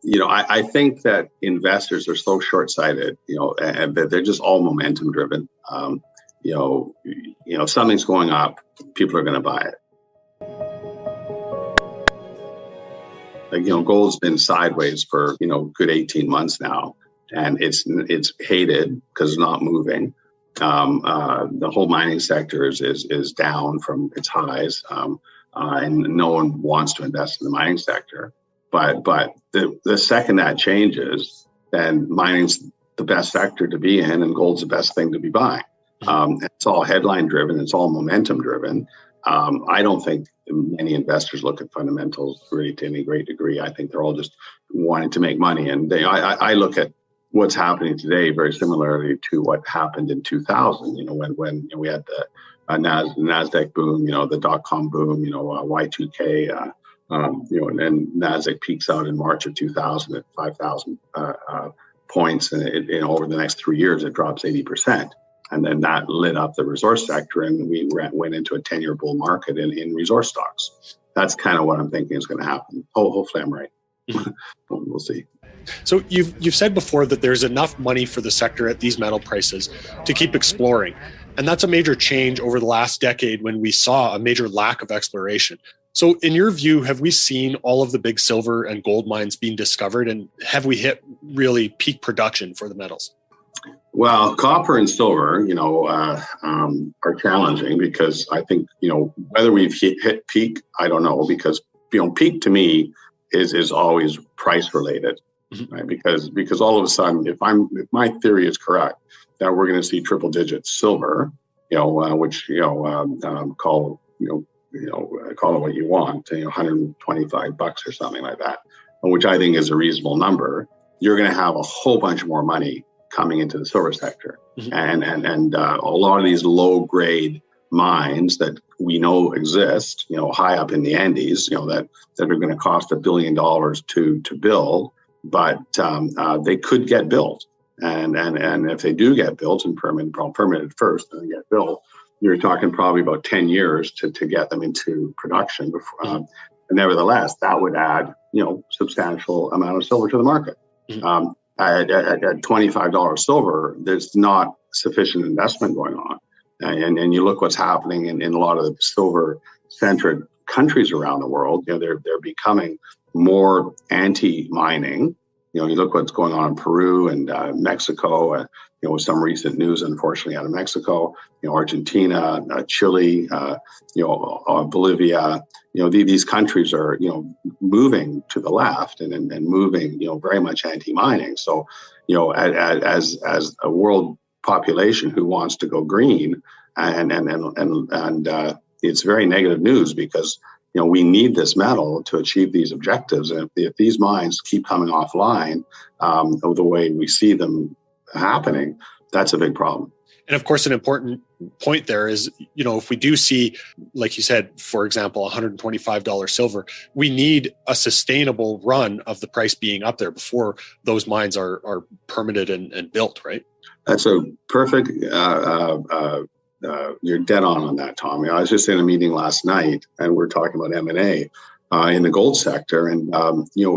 I think that investors are so short-sighted, and that they're just all momentum driven. If something's going up, people are going to buy it. Gold's been sideways for, good 18 months now, and it's hated because it's not moving. The whole mining sector is down from its highs, and no one wants to invest in the mining sector. But the second that changes, then mining's the best sector to be in, and gold's the best thing to be buying. It's all headline driven. It's all momentum driven. I don't think many investors look at fundamentals really to any great degree. I think they're all just wanting to make money. And I look at what's happening today very similarly to what happened in 2000. When we had the NASDAQ boom, the .com boom, Y2K. And then NASDAQ peaks out in March of 2000 at 5,000 points, and it over the next 3 years it drops 80%, and then that lit up the resource sector, and we went into a 10-year bull market in resource stocks. That's kind of what I'm thinking is going to happen. Hopefully I'm right. We'll see. So you've said before that there's enough money for the sector at these metal prices to keep exploring, and that's a major change over the last decade when we saw a major lack of exploration. So in your view, have we seen all of the big silver and gold mines being discovered, and have we hit really peak production for the metals? Well, copper and silver, are challenging because I think, whether we've hit peak, I don't know, because, peak to me is always price related, right? Because all of a sudden, if my theory is correct, that we're going to see triple digit silver, which, call it what you want, $125 or something like that, which I think is a reasonable number. You're going to have a whole bunch more money coming into the silver sector, and a lot of these low grade mines that we know exist, high up in the Andes, that are going to cost $1 billion to build, but they could get built, and if they do get built and permitted first and then get built, you're talking probably about 10 years to get them into production. And nevertheless, that would add, substantial amount of silver to the market. At $25 silver, there's not sufficient investment going on. And you look what's happening in a lot of the silver-centered countries around the world. They're becoming more anti-mining. You look what's going on in Peru and Mexico, with some recent news, unfortunately, out of Mexico, Argentina, Chile, Bolivia. These countries are, moving to the left and moving, very much anti-mining. So, as a world population who wants to go green, and it's very negative news because, we need this metal to achieve these objectives. And if these mines keep coming offline, the way we see them happening, that's a big problem. And of course, an important point there is, if we do see, like you said, for example, $125 silver, we need a sustainable run of the price being up there before those mines are permitted and built, right? That's a perfect, you're dead on that, Tom. I was just in a meeting last night and we're talking about M&A in the gold sector. And,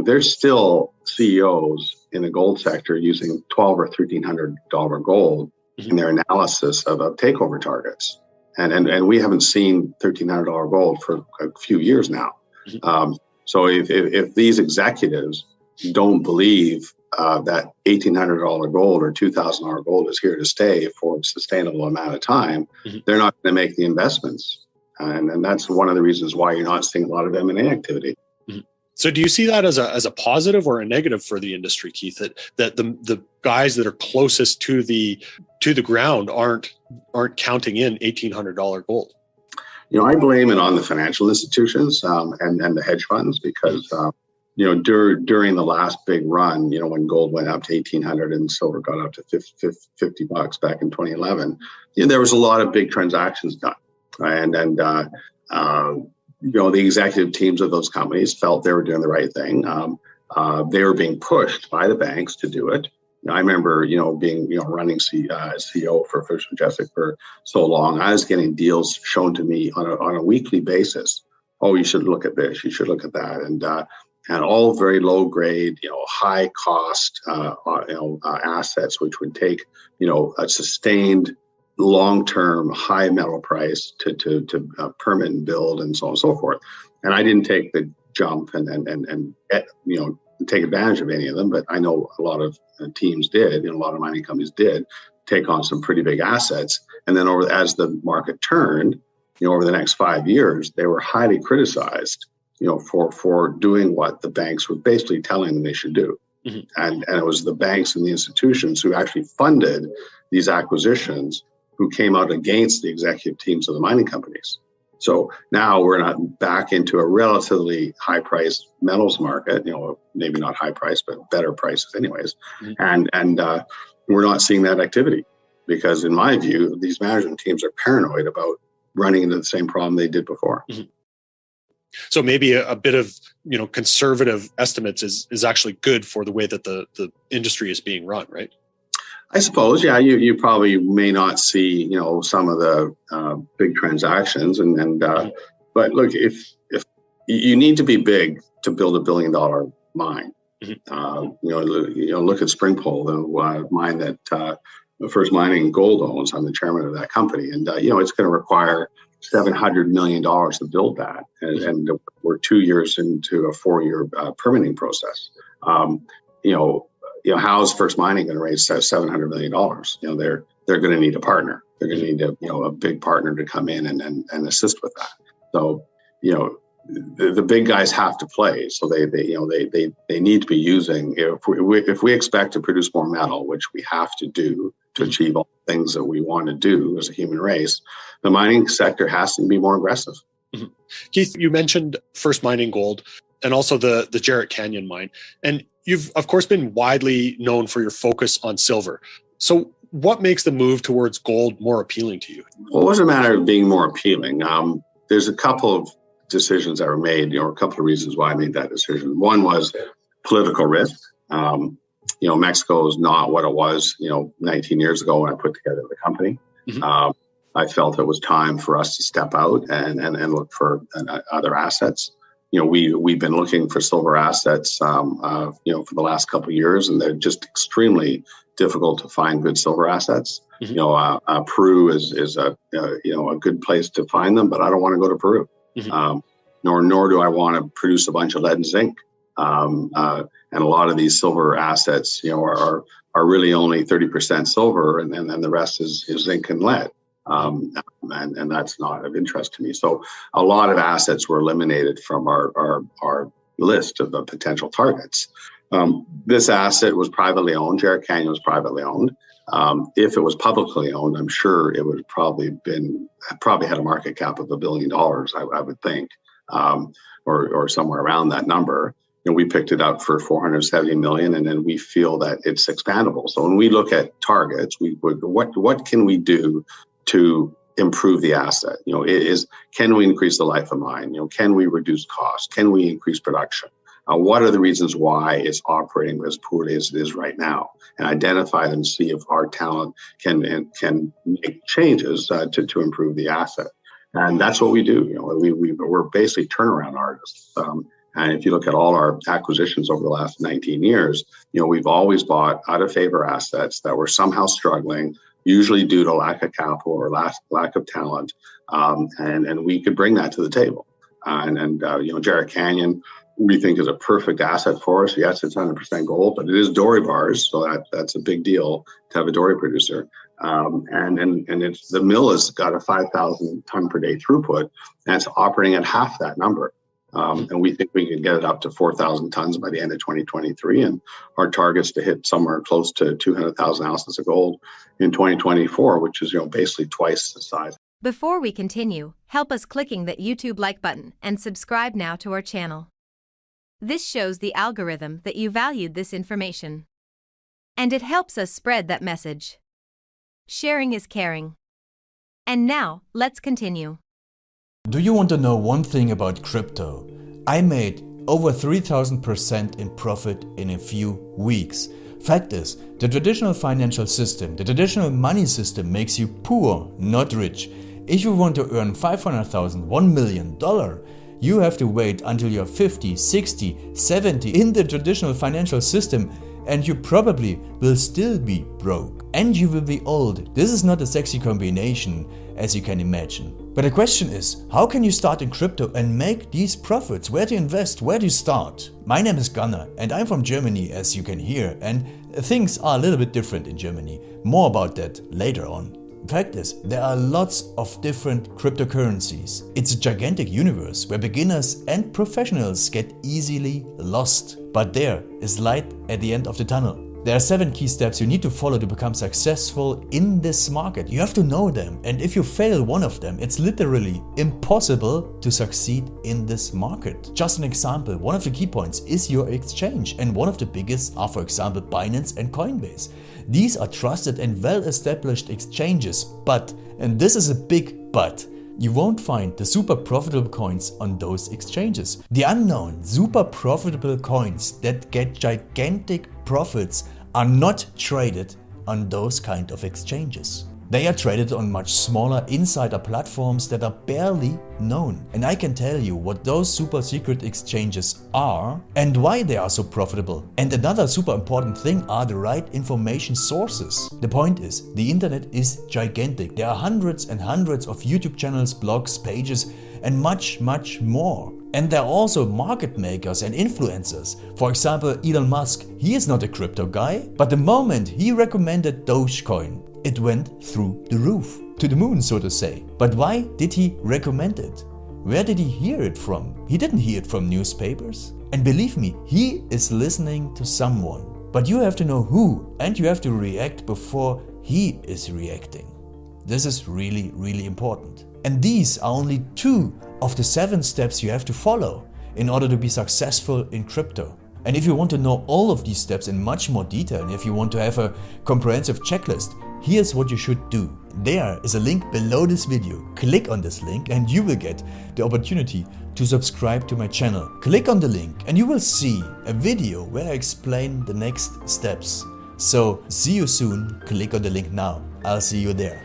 there's still CEOs in the gold sector using $1,200 or $1,300 gold in their analysis of takeover targets. And we haven't seen $1,300 gold for a few years now. So if these executives don't believe that $1,800 gold or $2,000 gold is here to stay for a sustainable amount of time, they're not going to make the investments. And that's one of the reasons why you're not seeing a lot of M&A activity. So do you see that as a positive or a negative for the industry, Keith, that the guys that are closest to the ground aren't counting in $1,800 gold? I blame it on the financial institutions and the hedge funds because during the last big run, when gold went up to $1,800 and silver got up to $50 back in 2011, there was a lot of big transactions done, and the executive teams of those companies felt they were doing the right thing. They were being pushed by the banks to do it. I remember, being, running CEO for First Majestic for so long. I was getting deals shown to me on a weekly basis. Oh, you should look at this. You should look at that. And and all very low grade, high cost, assets, which would take, a sustained long-term high metal price to permit and build and so on and so forth. And I didn't take the jump and take advantage of any of them, but I know a lot of teams did, and a lot of mining companies did take on some pretty big assets. And then as the market turned, over the next 5 years, they were highly criticized, for doing what the banks were basically telling them they should do. Mm-hmm. And it was the banks and the institutions who actually funded these acquisitions who came out against the executive teams of the mining companies. So now we're not back into a relatively high-priced metals market, maybe not high price, but better prices anyways. Mm-hmm. And we're not seeing that activity because, in my view, these management teams are paranoid about running into the same problem they did before. Mm-hmm. So maybe a bit of conservative estimates is actually good for the way that the industry is being run, right? I suppose, yeah. You probably may not see some of the big transactions, but look, if you need to be big to build $1 billion mine, mm-hmm. Look at Springpole, the mine that First Mining Gold owns. I'm the chairman of that company, and it's going to require $700 million to build that, and we're 2 years into a 4-year permitting process. How's First Mining going to raise $700 million? They're going to need a partner. They're going to need a big partner to come in and assist with that. So the big guys have to play. So they need to be using, if we expect to produce more metal, which we have to do to achieve all the things that we want to do as a human race, the mining sector has to be more aggressive. Mm-hmm. Keith, you mentioned First Mining Gold and also the Jarrett Canyon mine. And you've, of course, been widely known for your focus on silver. So what makes the move towards gold more appealing to you? Well, it wasn't a matter of being more appealing. There's a couple of decisions that were made, or a couple of reasons why I made that decision. One was political risk. Mexico is not what it was, 19 years ago when I put together the company. Mm-hmm. I felt it was time for us to step out and look for other assets. We've been looking for silver assets, for the last couple of years, and they're just extremely difficult to find good silver assets. Mm-hmm. Peru is a good place to find them, but I don't want to go to Peru. Mm-hmm. Nor do I want to produce a bunch of lead and zinc. And a lot of these silver assets, are really only 30% silver, and then the rest is zinc and lead. And that's not of interest to me. So a lot of assets were eliminated from our list of the potential targets. This asset was privately owned. Jarrett Canyon was privately owned. If it was publicly owned, I'm sure it would probably had a market cap of $1 billion, I would think, or somewhere around that number. We picked it up for $470 million, and then we feel that it's expandable. So when we look at targets, what can we do to improve the asset? Can we increase the life of mine? Can we reduce costs? Can we increase production? What are the reasons why it's operating as poorly as it is right now? And identify them, see if our talent can make changes to improve the asset. And that's what we do. We're basically turnaround artists. And if you look at all our acquisitions over the last 19 years, we've always bought out of favor assets that were somehow struggling, usually due to lack of capital or lack of talent. And we could bring that to the table. Jarrett Canyon, we think is a perfect asset for us. Yes, it's 100% gold, but it is doré bars, so that's a big deal to have a doré producer. And it's the mill has got a 5,000 ton per day throughput, and it's operating at half that number. And we think we can get it up to 4,000 tons by the end of 2023, and our target's to hit somewhere close to 200,000 ounces of gold in 2024, which is basically twice the size. Before we continue, help us clicking that YouTube like button and subscribe now to our channel. This shows the algorithm that you valued this information, and it helps us spread that message. Sharing is caring. And now, let's continue. Do you want to know one thing about crypto? I made over 3,000% in profit in a few weeks. Fact is, the traditional financial system, the traditional money system makes you poor, not rich. If you want to earn $500,000, $1 million, you have to wait until you're 50, 60, 70 in the traditional financial system, and you probably will still be broke. And you will be old. This is not a sexy combination, as you can imagine. But the question is, how can you start in crypto and make these profits? Where to invest? Where do you start? My name is Gunnar and I'm from Germany, as you can hear, and things are a little bit different in Germany. More about that later on. Fact is, there are lots of different cryptocurrencies. It's a gigantic universe where beginners and professionals get easily lost. But there is light at the end of the tunnel. There are 7 key steps you need to follow to become successful in this market. You have to know them, and if you fail one of them, it's literally impossible to succeed in this market. Just an example, one of the key points is your exchange, and one of the biggest are, for example, Binance and Coinbase. These are trusted and well-established exchanges, but, and this is a big but, you won't find the super profitable coins on those exchanges. The unknown super profitable coins that get gigantic profits are not traded on those kind of exchanges. They are traded on much smaller insider platforms that are barely known. And I can tell you what those super secret exchanges are and why they are so profitable. And another super important thing are the right information sources. The point is, the internet is gigantic. There are hundreds and hundreds of YouTube channels, blogs, pages, and much more. And there are also market makers and influencers. For example, Elon Musk, he is not a crypto guy, but the moment he recommended Dogecoin, it went through the roof, to the moon, so to say. But why did he recommend it? Where did he hear it from? He didn't hear it from newspapers. And believe me, he is listening to someone. But you have to know who, and you have to react before he is reacting. This is really important. And these are only 2 of the 7 steps you have to follow in order to be successful in crypto. And if you want to know all of these steps in much more detail, and if you want to have a comprehensive checklist, here's what you should do. There is a link below this video. Click on this link and you will get the opportunity to subscribe to my channel. Click on the link and you will see a video where I explain the next steps. So see you soon. Click on the link now. I'll see you there.